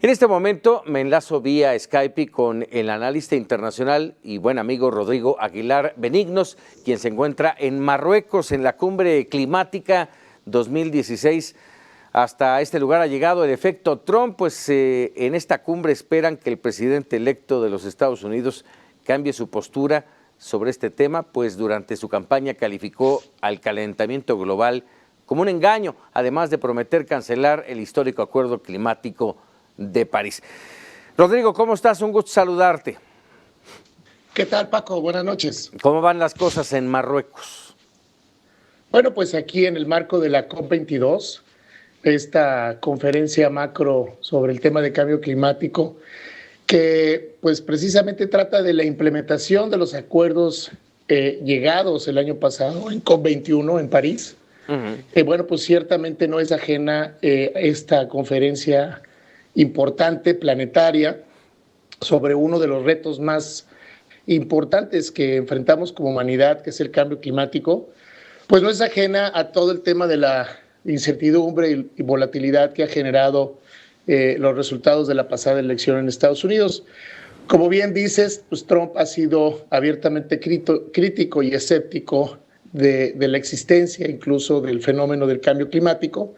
En este momento me enlazo vía Skype con el analista internacional y buen amigo Rodrigo Aguilar Benignos, quien se encuentra en Marruecos en la cumbre climática 2016. Hasta este lugar ha llegado el efecto Trump, pues en esta cumbre esperan que el presidente electo de los Estados Unidos cambie su postura sobre este tema, pues durante su campaña calificó al calentamiento global como un engaño, además de prometer cancelar el histórico acuerdo climático de París. Rodrigo, ¿cómo estás? Un gusto saludarte. ¿Qué tal, Paco? Buenas noches. ¿Cómo van las cosas en Marruecos? Bueno, pues aquí en el marco de la COP22, esta conferencia macro sobre el tema de cambio climático, que pues precisamente trata de la implementación de los acuerdos llegados el año pasado en COP21 en París. Bueno, pues ciertamente no es ajena esta conferencia importante, planetaria, sobre uno de los retos más importantes que enfrentamos como humanidad, que es el cambio climático, pues no es ajena a todo el tema de la incertidumbre y volatilidad que ha generado los resultados de la pasada elección en Estados Unidos. Como bien dices, pues Trump ha sido abiertamente crítico y escéptico de la existencia incluso del fenómeno del cambio climático.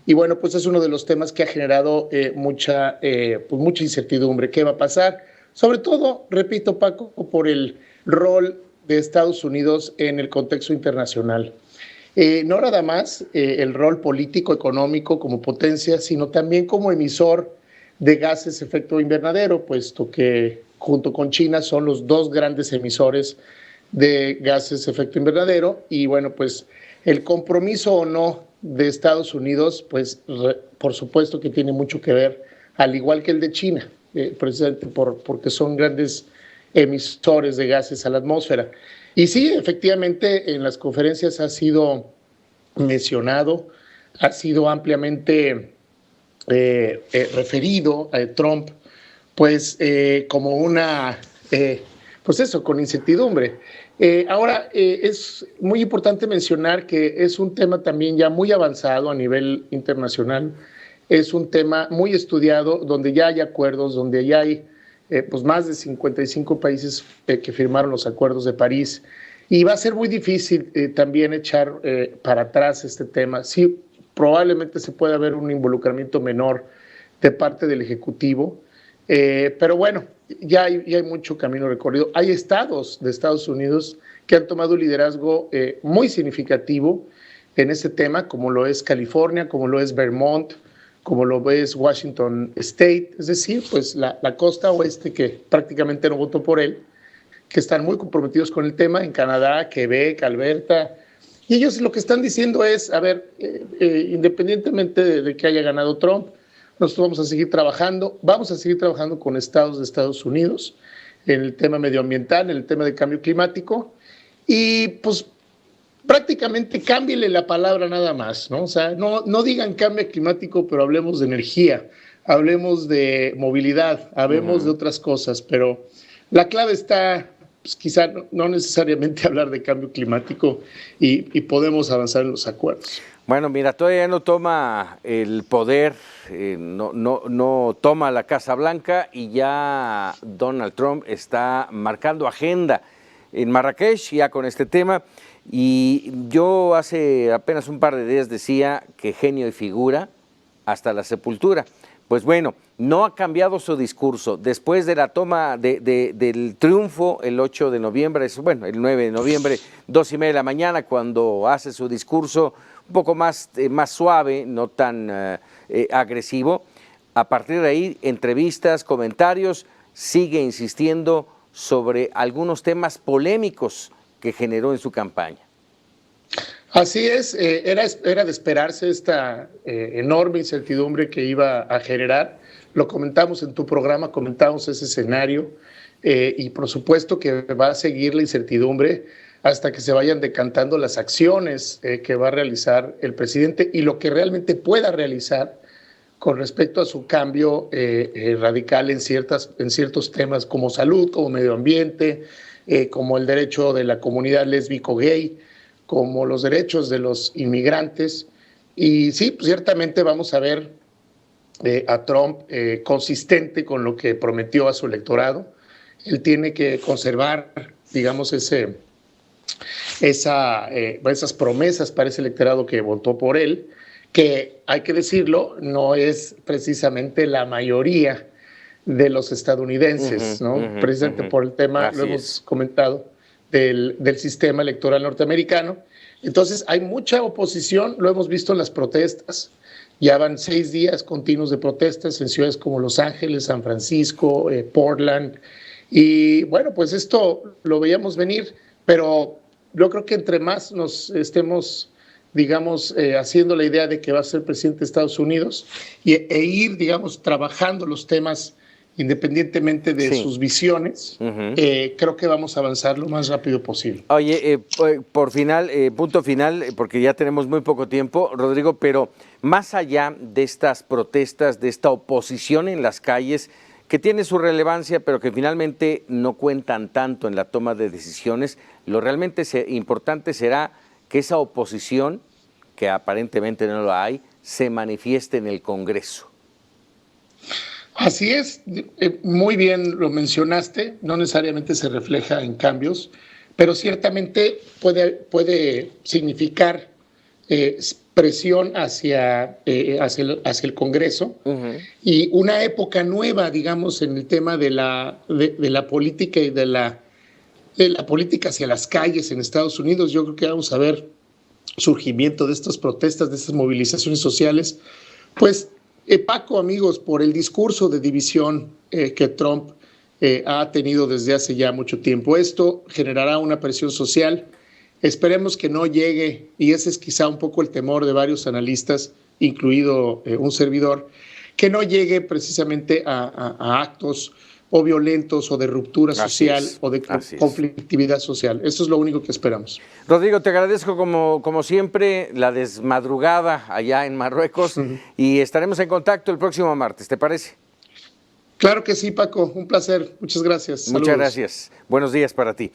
Y bueno, pues es uno de los temas que ha generado mucha incertidumbre. ¿Qué va a pasar? Sobre todo, repito, Paco, por el rol de Estados Unidos en el contexto internacional. No nada más el rol político, económico como potencia, sino también como emisor de gases efecto invernadero, puesto que junto con China son los dos grandes emisores de gases efecto invernadero. Y bueno, pues el compromiso o no de Estados Unidos, pues por supuesto que tiene mucho que ver, al igual que el de China, precisamente porque son grandes emisores de gases a la atmósfera. Y sí, efectivamente, en las conferencias ha sido mencionado, ha sido ampliamente referido a Trump, pues como una, pues eso, con incertidumbre. Ahora, es muy importante mencionar que es un tema también ya muy avanzado a nivel internacional, es un tema muy estudiado, donde ya hay acuerdos, donde ya hay pues más de 55 países que firmaron los acuerdos de París, y va a ser muy difícil también echar para atrás este tema. Sí, probablemente se pueda ver un involucramiento menor de parte del Ejecutivo, pero bueno, ya hay mucho camino recorrido. Hay estados de Estados Unidos que han tomado un liderazgo muy significativo en este tema, como lo es California, como lo es Vermont, como lo es Washington State, es decir, pues la costa oeste, que prácticamente no votó por él, que están muy comprometidos con el tema, en Canadá, Quebec, Alberta, y ellos lo que están diciendo es, a ver, independientemente de que haya ganado Trump, nosotros vamos a seguir trabajando con estados de Estados Unidos en el tema medioambiental, en el tema de cambio climático, y pues prácticamente cámbiale la palabra nada más, ¿no? O sea, no digan cambio climático, pero hablemos de energía, hablemos de movilidad, hablemos de otras cosas, pero la clave está, pues quizá no necesariamente hablar de cambio climático, y podemos avanzar en los acuerdos. Bueno, mira, todavía no toma el poder, no toma la Casa Blanca, y ya Donald Trump está marcando agenda en Marrakech ya con este tema. Y yo hace apenas un par de días decía que genio y figura hasta la sepultura. Pues bueno, no ha cambiado su discurso. Después de la toma del triunfo el 8 de noviembre, bueno, el 9 de noviembre, 2:30 de la mañana, cuando hace su discurso un poco más suave, no tan agresivo, a partir de ahí, entrevistas, comentarios, sigue insistiendo sobre algunos temas polémicos que generó en su campaña. Así es, era de esperarse esta enorme incertidumbre que iba a generar. Lo comentamos en tu programa, comentamos ese escenario, y por supuesto que va a seguir la incertidumbre hasta que se vayan decantando las acciones que va a realizar el presidente y lo que realmente pueda realizar con respecto a su cambio radical en ciertos temas como salud, como medio ambiente, como el derecho de la comunidad lésbico-gay, como los derechos de los inmigrantes. Y sí, pues ciertamente vamos a ver a Trump consistente con lo que prometió a su electorado. Él tiene que conservar, digamos, esas promesas para ese electorado que votó por él, que hay que decirlo, no es precisamente la mayoría de los estadounidenses, ¿no? Precisamente por el tema, Así lo hemos comentado, del sistema electoral norteamericano. Entonces, hay mucha oposición, lo hemos visto en las protestas. Ya van 6 días continuos de protestas en ciudades como Los Ángeles, San Francisco, Portland. Y bueno, pues esto lo veíamos venir, pero yo creo que entre más nos estemos, digamos, haciendo la idea de que va a ser presidente de Estados Unidos e ir, digamos, trabajando los temas independientemente de sus visiones, creo que vamos a avanzar lo más rápido posible. Oye, por final, punto final, porque ya tenemos muy poco tiempo, Rodrigo, pero más allá de estas protestas, de esta oposición en las calles, que tiene su relevancia, pero que finalmente no cuentan tanto en la toma de decisiones, lo realmente importante será que esa oposición, que aparentemente no la hay, se manifieste en el Congreso. Así es, muy bien lo mencionaste, no necesariamente se refleja en cambios, pero ciertamente puede significar presión hacia el Congreso y una época nueva, digamos, en el tema de la política y de la política hacia las calles en Estados Unidos. Yo creo que vamos a ver surgimiento de estas protestas, de estas movilizaciones sociales, pues Paco, amigos, por el discurso de división que Trump ha tenido desde hace ya mucho tiempo. Esto generará una presión social. Esperemos que no llegue, y ese es quizá un poco el temor de varios analistas, incluido un servidor, que no llegue precisamente a actos o violentos o de ruptura social o de conflictividad social. Eso es lo único que esperamos. Rodrigo, te agradezco como siempre la desmadrugada allá en Marruecos y estaremos en contacto el próximo martes, ¿te parece? Claro que sí, Paco, un placer. Muchas gracias. Muchas gracias. Buenos días para ti.